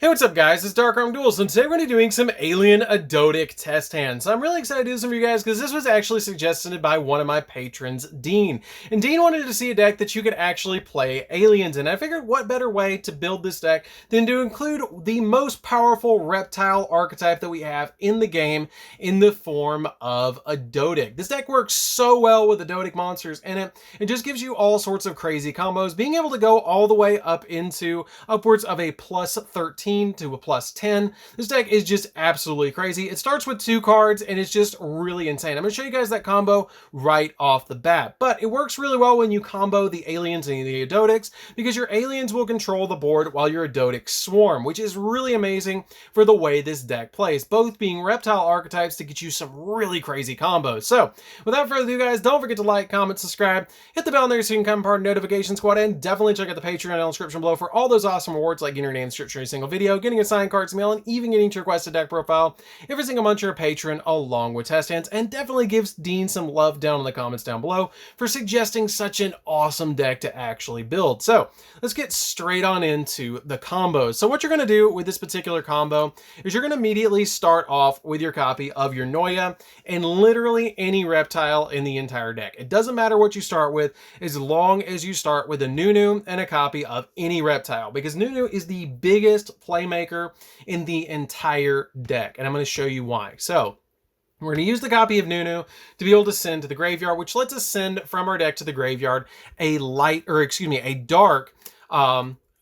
Hey, what's up guys, it's DarkArmedDuelist, and today we're going to be doing some Alien Ogdoadic test hands. So I'm really excited to do this for you guys because this was actually suggested by one of my patrons, Dean. And Dean wanted to see a deck that you could actually play aliens in. I figured what better way to build this deck than to include the most powerful reptile archetype that we have in the game in the form of Ogdoadic. This deck works so well with Ogdoadic monsters in it. It just gives you all sorts of crazy combos, being able to go all the way up into upwards of a plus 13 to a plus 10. This deck is just absolutely crazy. It starts with 2 cards and it's just really insane. I'm going to show you guys that combo right off the bat, but it works really well when you combo the aliens and the Ogdoadics because your aliens will control the board while your Ogdoadics swarm, which is really amazing for the way this deck plays, both being reptile archetypes to get you some really crazy combos. So without further ado guys, don't forget to like, comment, subscribe, hit the bell there so you can become part of the notification squad, and definitely check out the Patreon in the description below for all those awesome rewards like getting your name in the description of every single video, getting a signed cards mail, and even getting to request a deck profile every single month you're a patron along with test hands. And definitely gives Dean some love down in the comments down below for suggesting such an awesome deck to actually build. So let's get straight on into the combos. So what you're going to do with this particular combo is you're going to immediately start off with your copy of your Noya and literally any reptile in the entire deck. It doesn't matter what you start with as long as you start with a Nunu and a copy of any reptile, because Nunu is the biggest playmaker in the entire deck, and I'm going to show you why. So we're going to use the copy of Nunu to be able to send to the graveyard, which lets us send from our deck to the graveyard a dark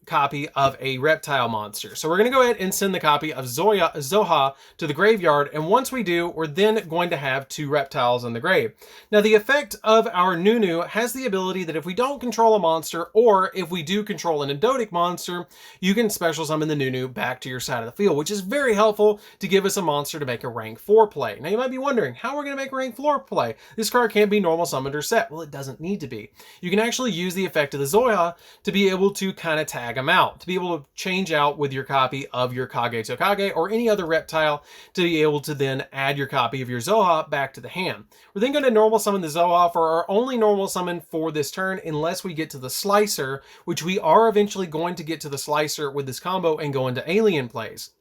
copy of a reptile monster. So we're going to go ahead and send the copy of Zoha to the graveyard, and once we do, we're then going to have 2 reptiles in the grave. Now the effect of our Nunu has the ability that if we don't control a monster, or if we do control an Ogdoadic monster, you can special summon the Nunu back to your side of the field, which is very helpful to give us a monster to make a rank 4 play. Now you might be wondering, how are we going to make a rank 4 play? This card can't be normal summoned or set. Well, it doesn't need to be. You can actually use the effect of the Zoya to be able to kind of tag them out, to be able to change out with your copy of your Kage to Kage or any other reptile, to be able to then add your copy of your Zoha back to the hand. We're then going to normal summon the Zoha for our only normal summon for this turn, unless we get to the Slicer, which we are eventually going to get to the Slicer with this combo and go into alien plays.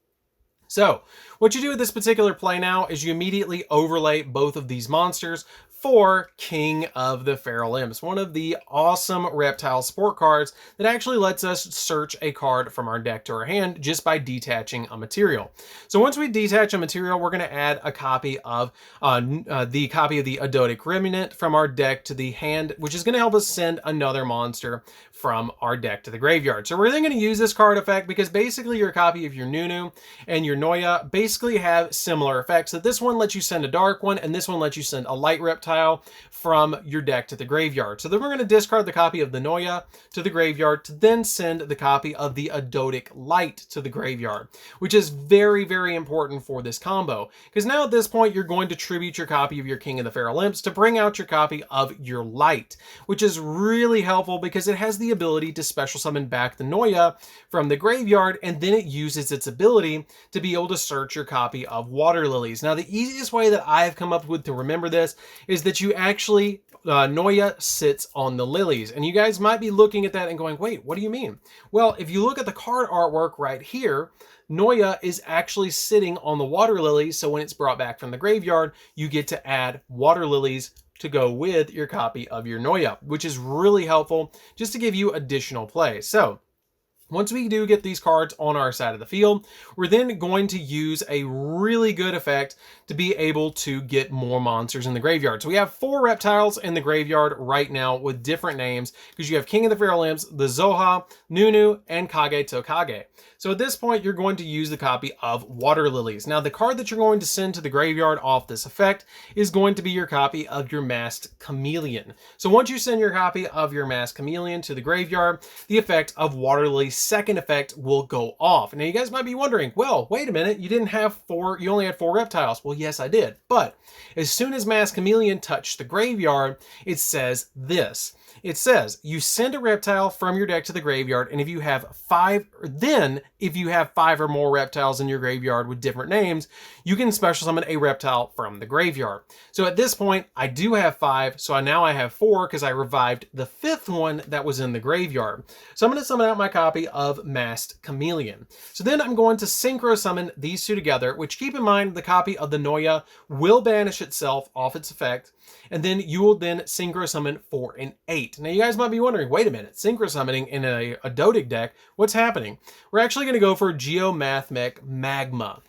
So what you do with this particular play now is you immediately overlay both of these monsters for King of the Feral Imps, one of the awesome reptile support cards that actually lets us search a card from our deck to our hand just by detaching a material. So once we detach a material, we're going to add a copy of the Ogdoadic Remnant from our deck to the hand, which is going to help us send another monster from our deck to the graveyard. So we're then going to use this card effect because basically your copy of your Nunu and your Noya basically have similar effects. So this one lets you send a dark one, and this one lets you send a light reptile from your deck to the graveyard. So then we're going to discard the copy of the Noya to the graveyard to then send the copy of the Ogdoadic Light to the graveyard, which is very, very important for this combo, because now at this point you're going to tribute your copy of your King of the Feral Imps to bring out your copy of your Light, which is really helpful because it has the ability to special summon back the Noya from the graveyard, and then it uses its ability to be able to search your copy of Water Lilies. Now the easiest way that I've come up with to remember this is that you actually, Noya sits on the lilies. And you guys might be looking at that and going, wait, what do you mean? Well, if you look at the card artwork right here, Noya is actually sitting on the water lilies. So when it's brought back from the graveyard, you get to add water lilies to go with your copy of your Noya, which is really helpful just to give you additional play. So once we do get these cards on our side of the field, we're then going to use a really good effect to be able to get more monsters in the graveyard. So we have 4 reptiles in the graveyard right now with different names, because you have King of the Feral Imps, the Zoha, Nunu, and Kage to Kage. So at this point, you're going to use the copy of Water Lilies. Now, the card that you're going to send to the graveyard off this effect is going to be your copy of your Masked Chameleon. So once you send your copy of your Masked Chameleon to the graveyard, the effect of Water Lilies' second effect will go off. Now, you guys might be wondering, well, wait a minute, you only had 4 reptiles. Well, yes, I did. But as soon as Masked Chameleon touched the graveyard, it says this. It says you send a reptile from your deck to the graveyard, and if you have 5 or more reptiles in your graveyard with different names, you can special summon a reptile from the graveyard. So at this point, I do have 5, so now I have 4 because I revived the 5th one that was in the graveyard. So I'm going to summon out my copy of Masked Chameleon. So then I'm going to synchro summon these two together, which keep in mind the copy of the Noya will banish itself off its effect, and then you will then synchro summon for an 8. Now you guys might be wondering, wait a minute, synchro summoning in a Ogdoadic deck, what's happening? We're actually going to go for Geomathmech Magma.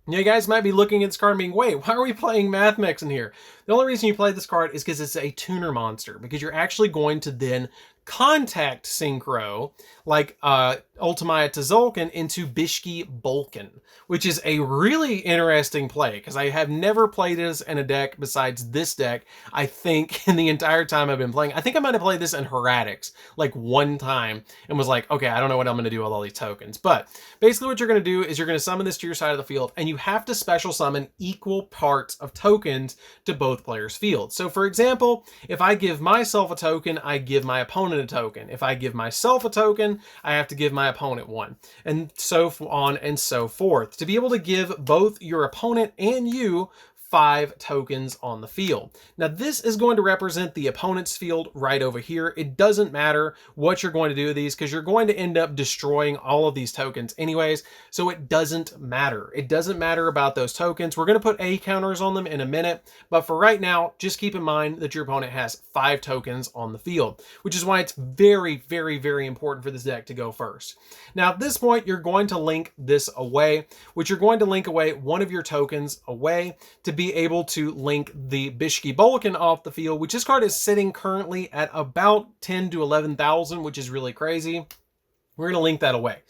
Now you guys might be looking at this card and being, wait, why are we playing Mathmechs in here? The only reason you play this card is because it's a tuner monster, because you're actually going to then contact Synchro, like Ultimate Tzolk'in, into Bishki Bolkin, which is a really interesting play, because I have never played this in a deck besides this deck, I think, in the entire time I've been playing. I think I might have played this in Heretics, like one time, and was like, okay, I don't know what I'm going to do with all these tokens. But basically what you're going to do is you're going to summon this to your side of the field, and you have to special summon equal parts of tokens to both players' fields. So for example, if I give myself a token, I give my opponent a token. If I give myself a token, I have to give my opponent one, and so on and so forth, to be able to give both your opponent and you 5 tokens on the field. Now this is going to represent the opponent's field right over here. It doesn't matter what you're going to do with these, because you're going to end up destroying all of these tokens anyways, so it doesn't matter. It doesn't matter about those tokens. We're going to put A counters on them in a minute, but for right now, just keep in mind that your opponent has 5 tokens on the field, which is why it's very, very, very important for this deck to go first. Now at this point, you're going to link this away, which you're going to link away one of your tokens away to be able to link the Bishki Bolkin off the field, which this card is sitting currently at about 10 to 11,000, which is really crazy. We're going to link that away.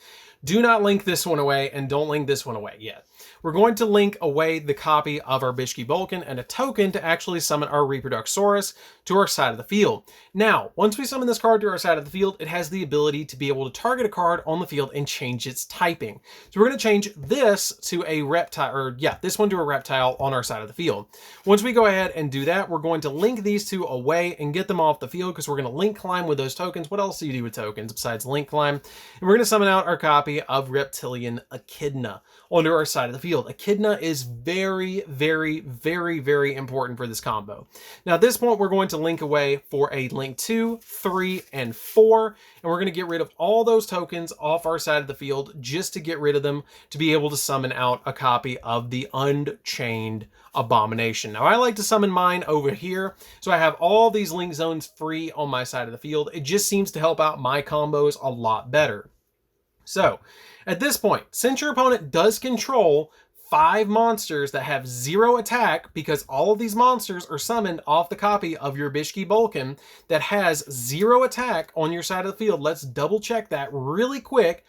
Do not link this one away, and don't link this one away yet. We're going to link away the copy of our Bishki Bolkin and a token to actually summon our Reproduxosaurus to our side of the field. Now, once we summon this card to our side of the field, it has the ability to be able to target a card on the field and change its typing. So we're going to change this to a reptile, or yeah, this one to a reptile on our side of the field. Once we go ahead and do that, we're going to link these two away and get them off the field, because we're going to link climb with those tokens. What else do you do with tokens besides link climb? And we're going to summon out our copy of Reptilian Echidna onto our side of the field. Echidna is very, very, very, very important for this combo. Now at this point, we're going to link away for a link 2, 3, and 4, and we're going to get rid of all those tokens off our side of the field just to get rid of them, to be able to summon out a copy of the Unchained Abomination. Now I like to summon mine over here, so I have all these link zones free on my side of the field. It just seems to help out my combos a lot better. So at this point, since your opponent does control 5 monsters that have 0 attack, because all of these monsters are summoned off the copy of your Bishki Bolkin that has 0 attack on your side of the field. Let's double check that really quick.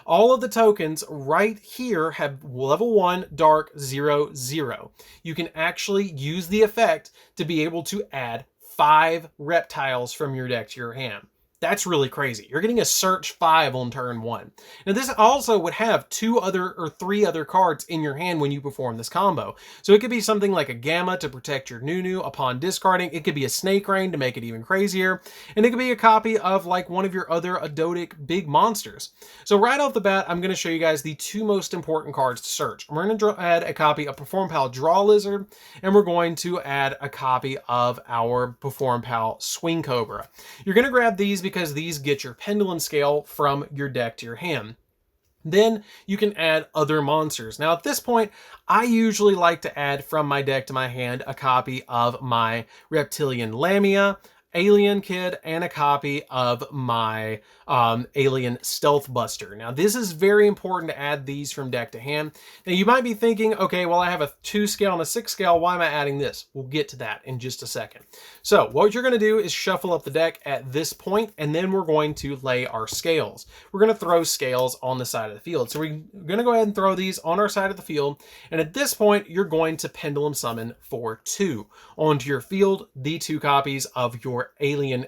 All of the tokens right here have level 1 dark 0, 0. You can actually use the effect to be able to add 5 reptiles from your deck to your hand. That's really crazy. You're getting a search 5 on turn 1. Now this also would have 2 other or 3 other cards in your hand when you perform this combo. So it could be something like a Gamma to protect your Nunu upon discarding. It could be a Snake Rain to make it even crazier. And it could be a copy of like one of your other Ogdoadic big monsters. So right off the bat, I'm going to show you guys the 2 most important cards to search. We're going to add a copy of Perform Pal Draw Lizard, and we're going to add a copy of our Perform Pal Swing Cobra. You're going to grab these because these get your pendulum scale from your deck to your hand. Then you can add other monsters. Now at this point, I usually like to add from my deck to my hand a copy of my Reptilian Lamia, Alien Kid, and a copy of my Alien Stealth Buster. Now this is very important to add these from deck to hand. Now you might be thinking, okay, well I have a 2 scale and a 6 scale, why am I adding this? We'll get to that in just a second. So what you're going to do is shuffle up the deck at this point, and then we're going to lay our scales. We're going to throw scales on the side of the field. So we're going to go ahead and throw these on our side of the field, and at this point you're going to pendulum summon for 2 onto your field, the 2 copies of your alien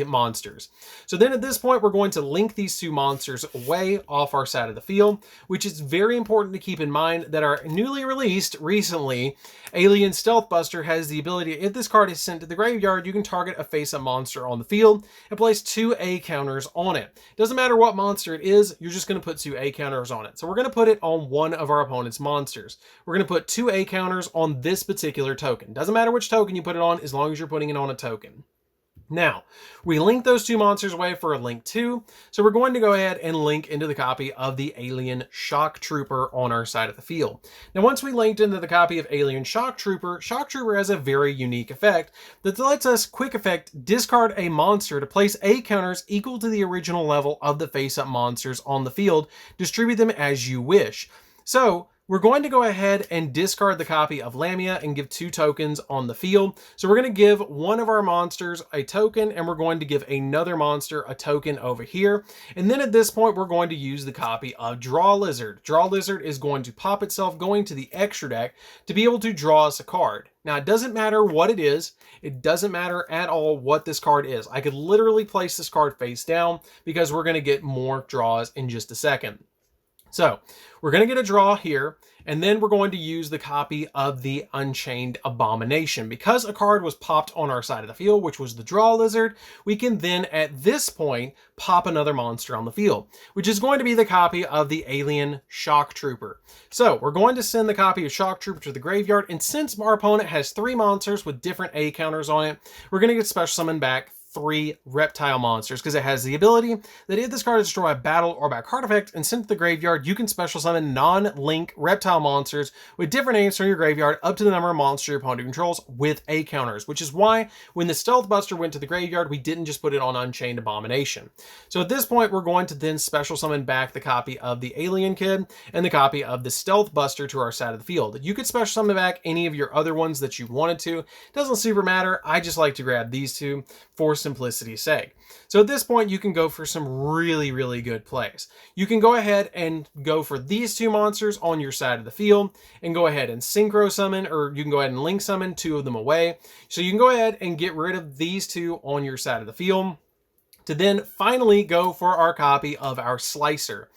monsters. So then at this point, we're going to link these 2 monsters away off our side of the field, which is very important to keep in mind that our newly released recently Alien Stealth Buster has the ability, if this card is sent to the graveyard, you can target a face-up monster on the field and place 2 A counters on it. Doesn't matter what monster it is, you're just going to put 2 A counters on it. So we're going to put it on one of our opponent's monsters. We're going to put 2 A counters on this particular token. Doesn't matter which token you put it on, as long as you're putting it on a token. Now, we linked those two monsters away for a link 2, so we're going to go ahead and link into the copy of the Alien Shock Trooper on our side of the field. Now, once we linked into the copy of Alien Shock Trooper has a very unique effect that lets us, quick effect, discard a monster to place A counters equal to the original level of the face-up monsters on the field, distribute them as you wish. So, we're going to go ahead and discard the copy of Lamia and give 2 tokens on the field. So we're going to give one of our monsters a token, and we're going to give another monster a token over here. And then at this point, we're going to use the copy of Draw Lizard. Draw Lizard is going to pop itself going to the extra deck to be able to draw us a card. Now, it doesn't matter what it is. It doesn't matter at all what this card is. I could literally place this card face down because we're going to get more draws in just a second. So we're going to get a draw here, and then we're going to use the copy of the Unchained Abomination. Because a card was popped on our side of the field, which was the Draw Lizard, we can then at this point pop another monster on the field, which is going to be the copy of the Alien Shock Trooper. So we're going to send the copy of Shock Trooper to the graveyard, and since our opponent has 3 monsters with different A counters on it, we're going to get special summon back 3 reptile monsters, because it has the ability that if this card is destroyed by battle or by card effect and sent to the graveyard, you can special summon non-link reptile monsters with different names from your graveyard up to the number of monsters your opponent controls with A counters, which is why when the Stealth Buster went to the graveyard, we didn't just put it on Unchained Abomination. So at this point, we're going to then special summon back the copy of the Alien Kid and the copy of the Stealth Buster to our side of the field. You could special summon back any of your other ones that you wanted to. It doesn't super matter. I just like to grab these 2 for simplicity's sake. So at this point, you can go for some really, really good plays. You can go ahead and go for these 2 monsters on your side of the field and go ahead and synchro summon, or you can go ahead and link summon 2 of them away. So you can go ahead and get rid of these 2 on your side of the field to then finally go for our copy of our Slicer.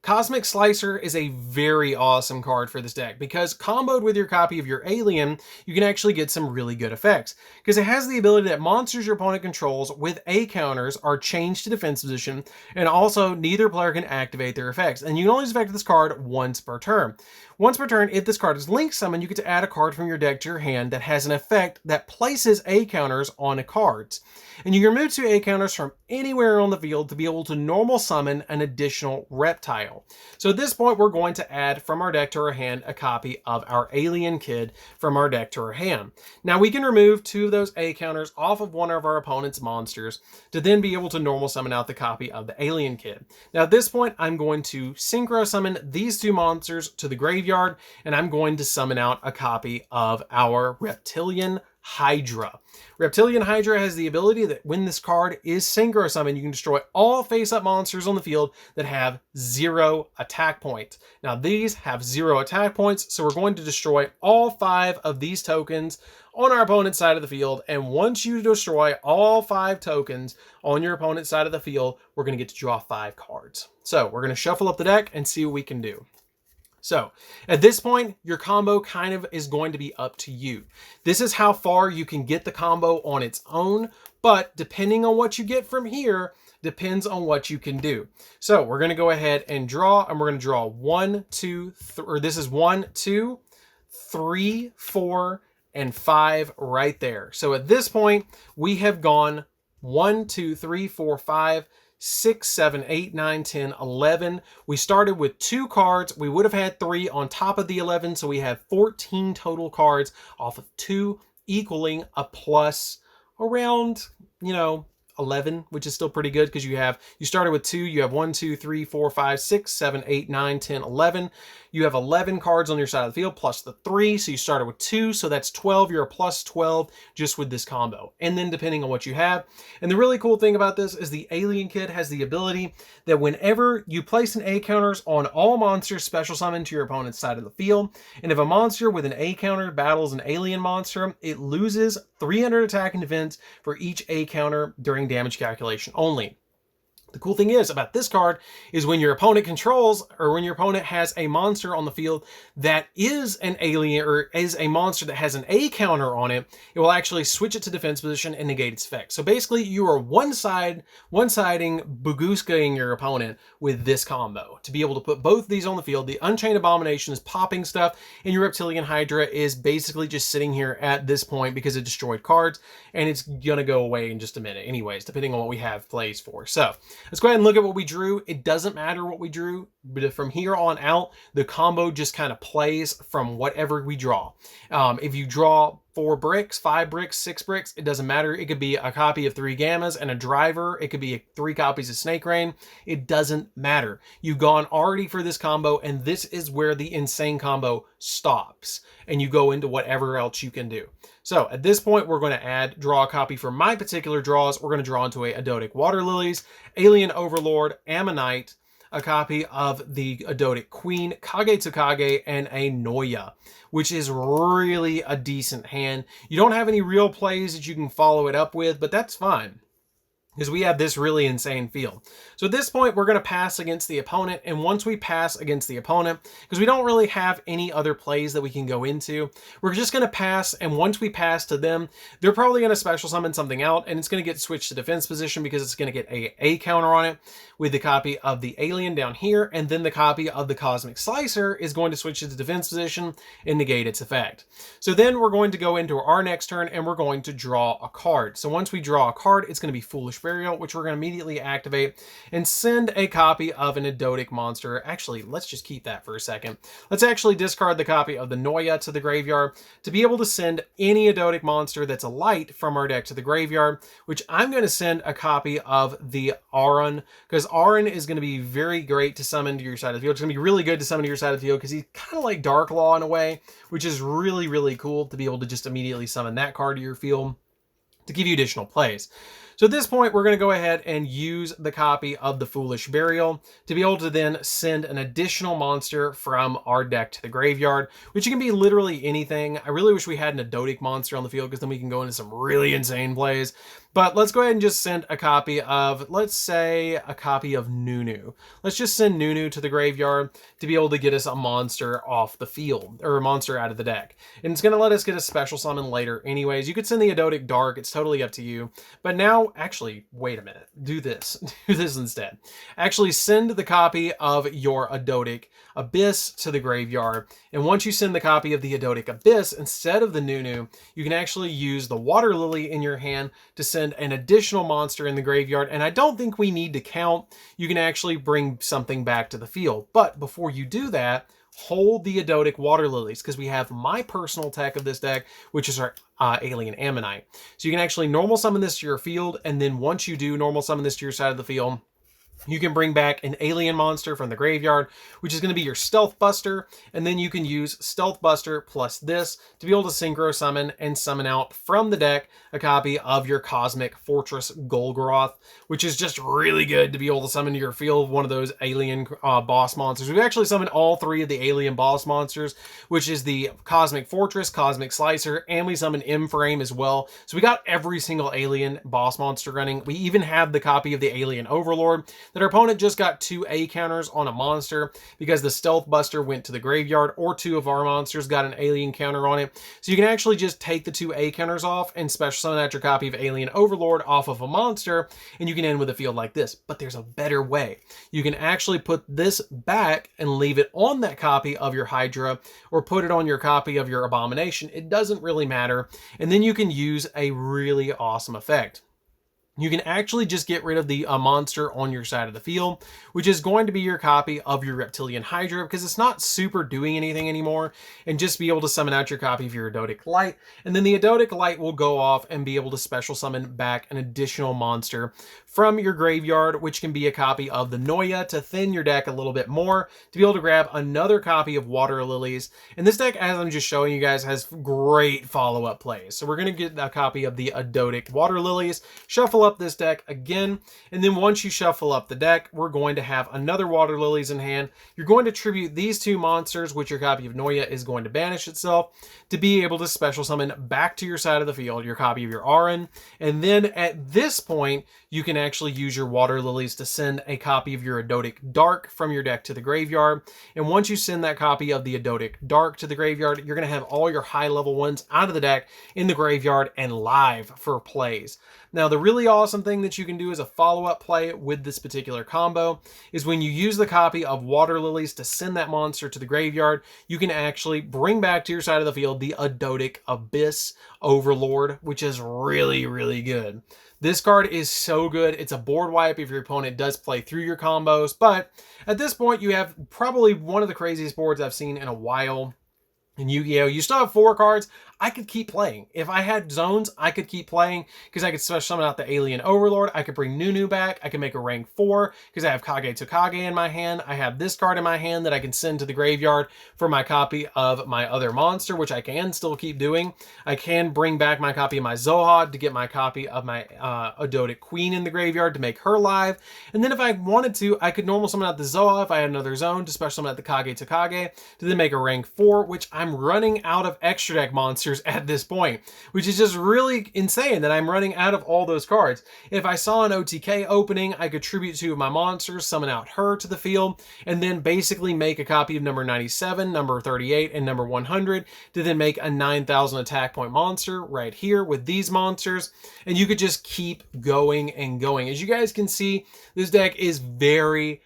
Cosmic Slicer is a very awesome card for this deck because comboed with your copy of your Alien, you can actually get some really good effects. Because it has the ability that monsters your opponent controls with A counters are changed to defense position, and also neither player can activate their effects. And you can only effect this card once per turn. Once per turn, if this card is link summoned, you get to add a card from your deck to your hand that has an effect that places A counters on cards. And you can remove 2 A counters from anywhere on the field to be able to normal summon an additional reptile. So at this point, we're going to add from our deck to our hand a copy of our Alien Kid from our deck to our hand. Now we can remove 2 of those A counters off of one of our opponent's monsters to then be able to normal summon out the copy of the Alien Kid. Now at this point, I'm going to synchro summon these 2 monsters to the graveyard, and I'm going to summon out a copy of our Reptilian Hydra. Reptilian Hydra has the ability that when this card is synchro summoned, you can destroy all face-up monsters on the field that have 0 attack points. Now these have 0 attack points, so we're going to destroy all 5 of these tokens on our opponent's side of the field, and once you destroy all 5 tokens on your opponent's side of the field, we're going to get to draw 5 cards. So we're going to shuffle up the deck and see what we can do. So at this point, your combo kind of is going to be up to you. This is how far you can get the combo on its own, but depending on what you get from here, depends on what you can do. So we're going to go ahead and draw, and we're going to draw 1, 2, 3, or this is 1, 2, 3, 4, and 5 right there. So at this point, we have gone 1, 2, 3, 4, 5, 6, 7, 8, 9, 10, 11. We started with 2 cards. We would have had 3 on top of the 11, so we have 14 total cards off of 2, equaling a plus around, 11, which is still pretty good because you started with 2, you have 1, 2, 3, 4, 5, 6, 7, 8, 9, 10, 11. You have 11 cards on your side of the field plus the 3, so you started with 2, so that's 12. You're a plus 12 just with this combo. And then depending on what you have. And the really cool thing about this is the Alien Kid has the ability that whenever you place an A counters on all monsters special summon to your opponent's side of the field, and if a monster with an A counter battles an alien monster, it loses 300 attack and defense for each A counter during damage calculation only. The cool thing is about this card is when your opponent controls, or when your opponent has a monster on the field that is an alien or is a monster that has an A counter on it, it will actually switch it to defense position and negate its effect. So basically you are one-siding Buguskaing your opponent with this combo to be able to put both these on the field. The Unchained Abomination is popping stuff, and your Reptilian Hydra is basically just sitting here at this point because it destroyed cards, and it's gonna go away in just a minute anyways, depending on what we have plays for. So let's go ahead and look at what we drew. It doesn't matter what we drew, but from here on out, the combo just kind of plays from whatever we draw. If you draw 4 bricks, 5 bricks, 6 bricks, it doesn't matter. It could be a copy of 3 Gammas and a driver. It could be 3 copies of Snake Rain. It doesn't matter. You've gone already for this combo, and this is where the insane combo stops, and you go into whatever else you can do. So at this point, we're going to draw a copy for my particular draws. We're going to draw into a Ogdoadic Water Lilies, Alien Overlord, Ammonite, a copy of the Ogdoadic Queen, Kage Tsukage, and a Noya, which is really a decent hand. You don't have any real plays that you can follow it up with, but that's fine, because we have this really insane field. So at this point, we're going to pass against the opponent, and once we pass against the opponent, because we don't really have any other plays that we can go into, we're just going to pass, and once we pass to them, they're probably going to special summon something out, and it's going to get switched to defense position because it's going to get a counter on it with the copy of the alien down here, and then the copy of the Cosmic Slicer is going to switch to the defense position and negate its effect. So then we're going to go into our next turn, and we're going to draw a card. So once we draw a card, it's going to be Foolish Burial, which we're going to immediately activate and send a copy of an Ogdoadic monster. Actually, let's just keep that for a second. Let's actually discard the copy of the Noya to the graveyard to be able to send any Ogdoadic monster that's a light from our deck to the graveyard, which I'm going to send a copy of the Aron, because Aron is going to be very great to summon to your side of the field. It's going to be really good to summon to your side of the field because he's kind of like Dark Law in a way, which is really, really cool to be able to just immediately summon that card to your field to give you additional plays. So at this point, we're going to go ahead and use the copy of the Foolish Burial to be able to then send an additional monster from our deck to the graveyard, which can be literally anything. I really wish we had an Ogdoadic monster on the field because then we can go into some really insane plays. But let's go ahead and just send a copy of, let's say, a copy of Nunu. Let's just send Nunu to the graveyard to be able to get us a monster off the field, or a monster out of the deck. And it's going to let us get a special summon later anyways. You could send the Ogdoadic Dark. It's totally up to you. But now, actually, wait a minute. Do this. Do this instead. Actually, send the copy of your Ogdoadic Abyss to the graveyard. And once you send the copy of the Ogdoadic Abyss, instead of the Nunu, you can actually use the Water Lily in your hand to send an additional monster in the graveyard. And I don't think we need to count. You can actually bring something back to the field. But before you do that, hold the Ogdoadic Water Lilies, because we have my personal tech of this deck, which is our Alien Ammonite. So you can actually normal summon this to your field, and then once you do normal summon this to your side of the field, you can bring back an alien monster from the graveyard, which is going to be your Stealth Buster, and then you can use Stealth Buster plus this to be able to synchro summon and summon out from the deck a copy of your Cosmic Fortress Golgoroth, which is just really good to be able to summon to your field one of those alien boss monsters. We've actually summoned all 3 of the alien boss monsters, which is the Cosmic Fortress, Cosmic Slicer, and we summoned M-Frame as well. So we got every single alien boss monster running. We even have the copy of the Alien Overlord that our opponent just got 2 A counters on a monster because the Stealth Buster went to the graveyard, or 2 of our monsters got an alien counter on it. So you can actually just take the 2 A counters off and special summon out your copy of Alien Overlord off of a monster, and you can end with a field like this. But there's a better way. You can actually put this back and leave it on that copy of your Hydra, or put it on your copy of your Abomination. It doesn't really matter. And then you can use a really awesome effect. You can actually just get rid of the monster on your side of the field, which is going to be your copy of your Reptilian Hydra, because it's not super doing anything anymore, and just be able to summon out your copy of your Ogdoadic Light, and then the Ogdoadic Light will go off and be able to special summon back an additional monster from your graveyard, which can be a copy of the Noya to thin your deck a little bit more, to be able to grab another copy of Water Lilies. And this deck, as I'm just showing you guys, has great follow-up plays. So we're going to get a copy of the Ogdoadic Water Lilies, shuffle up this deck again, and then once you shuffle up the deck, we're going to have another Water Lilies in hand. You're going to tribute these two monsters, which your copy of Noya is going to banish itself, to be able to special summon back to your side of the field your copy of your Aron, and then at this point, you can actually use your Water Lilies to send a copy of your Ogdoadic Dark from your deck to the graveyard, and once you send that copy of the Ogdoadic Dark to the graveyard, you're going to have all your high level ones out of the deck in the graveyard and live for plays. Now, the really awesome thing that you can do as a follow-up play with this particular combo is when you use the copy of Water Lilies to send that monster to the graveyard, you can actually bring back to your side of the field the Ogdoadic Abyss Overlord, which is really, really good. This card is so good. It's a board wipe if your opponent does play through your combos, but at this point, you have probably one of the craziest boards I've seen in a while. In Yu-Gi-Oh! You still have 4 cards. I could keep playing. If I had zones, I could keep playing because I could special summon out the Alien Overlord. I could bring Nunu back. I could make a rank 4 because I have Kage Tokage in my hand. I have this card in my hand that I can send to the graveyard for my copy of my other monster, which I can still keep doing. I can bring back my copy of my Zohad to get my copy of my Ogdoadic Queen in the graveyard to make her live. And then if I wanted to, I could normal summon out the Zoa if I had another zone to special summon out the Kage Tokage to then make a rank 4, which I'm running out of extra deck monsters at this point, which is just really insane that I'm running out of all those cards. If I saw an OTK opening, I could tribute 2 of my monsters, summon out her to the field, and then basically make a copy of number 97, number 38, and number 100 to then make a 9,000 attack point monster right here with these monsters, and you could just keep going and going. As you guys can see, this deck is very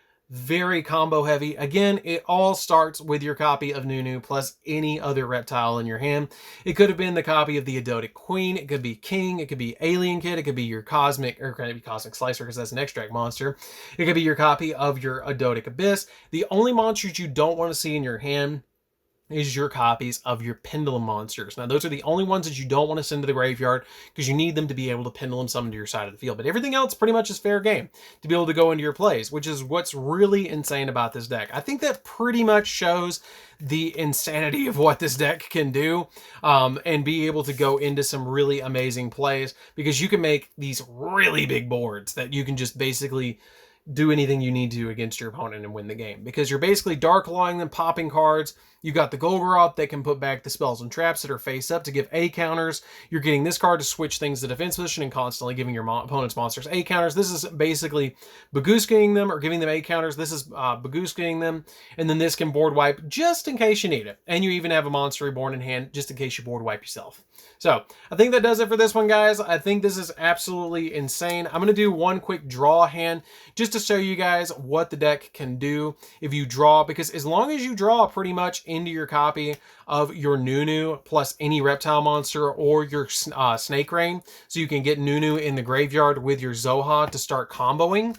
combo heavy. Again, it all starts with your copy of Nunu plus any other reptile in your hand. It could have been the copy of the Ogdoadic Queen. It could be King. It could be Alien Kid. It could be your Cosmic, or could it be Cosmic Slicer because that's an extract monster. It could be your copy of your Ogdoadic Abyss. The only monsters you don't want to see in your hand is your copies of your Pendulum monsters. Now, those are the only ones that you don't want to send to the graveyard because you need them to be able to Pendulum summon to your side of the field. But everything else pretty much is fair game to be able to go into your plays, which is what's really insane about this deck. I think that pretty much shows the insanity of what this deck can do and be able to go into some really amazing plays because you can make these really big boards that you can just basically do anything you need to against your opponent and win the game because you're basically dark lawing them, popping cards. You've got the Golgoroth that can put back the spells and traps that are face up to give A counters. You're getting this card to switch things to defense position and constantly giving your opponent's monsters A counters. This is basically Bagooskaing them or giving them A counters. This is Bagooskaing them. And then this can board wipe just in case you need it. And you even have a monster reborn in hand just in case you board wipe yourself. So I think that does it for this one, guys. I think this is absolutely insane. I'm going to do one quick draw hand just to show you guys what the deck can do if you draw, because as long as you draw pretty much into your copy of your Nunu plus any reptile monster or your Snake Rain, so you can get Nunu in the graveyard with your Zoha to start comboing,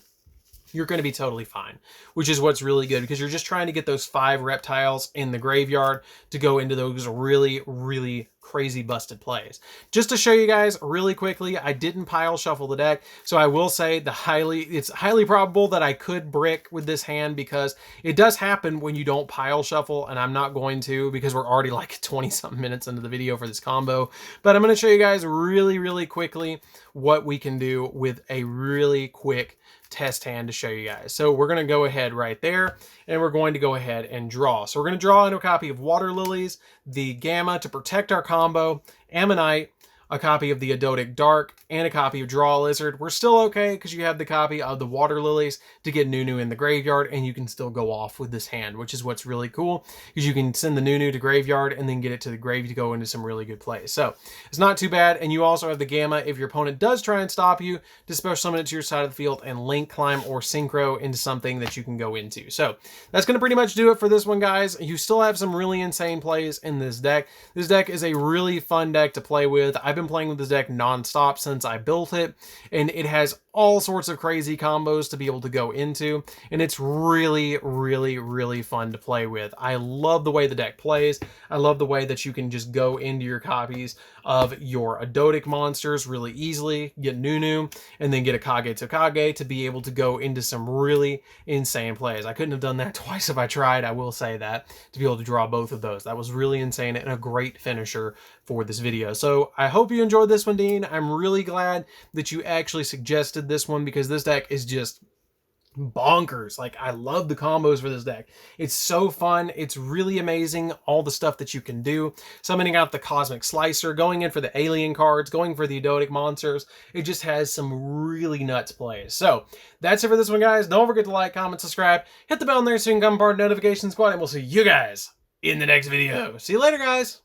you're going to be totally fine, which is what's really good because you're just trying to get those 5 reptiles in the graveyard to go into those really crazy busted plays. Just to show you guys really quickly, I didn't pile shuffle the deck, so I will say it's highly probable that I could brick with this hand because it does happen when you don't pile shuffle, and I'm not going to because we're already like 20-something minutes into the video for this combo. But I'm going to show you guys really quickly what we can do with a really quick test hand to show you guys. So we're going to go ahead right there and we're going to go ahead and draw. So we're going to draw into a copy of Water Lilies, the Gamma to protect our combo, Ammonite, a copy of the Ogdoadic Dark, and a copy of Draw Lizard. We're still okay because you have the copy of the Water Lilies to get Nunu in the graveyard, and you can still go off with this hand, which is what's really cool because you can send the Nunu to graveyard and then get it to the grave to go into some really good plays. So it's not too bad, and you also have the Gamma if your opponent does try and stop you to special summon it to your side of the field and link climb or synchro into something that you can go into. So that's going to pretty much do it for this one, guys. You still have some really insane plays in this deck. This deck is a really fun deck to play with. I've been playing with this deck non-stop since I built it, and it has all sorts of crazy combos to be able to go into, and it's really fun to play with. I love the way the deck plays. I love the way that you can just go into your copies of your Ogdoadic monsters really easily, get Nunu, and then get a Kage Tokage to be able to go into some really insane plays. I couldn't have done that twice if I tried, I will say that, to be able to draw both of those. That was really insane and a great finisher for this video. So I hope hope you enjoyed this one, Dean. I'm really glad that you actually suggested this one because this deck is just bonkers. Like, I love the combos for this deck. It's so fun. It's really amazing, all the stuff that you can do. Summoning out the Cosmic Slicer, going in for the alien cards, going for the Ogdoadic monsters. It just has some really nuts plays. So, that's it for this one, guys. Don't forget to like, comment, subscribe, hit the bell in there so you can become part of the notification squad, and we'll see you guys in the next video. See you later, guys.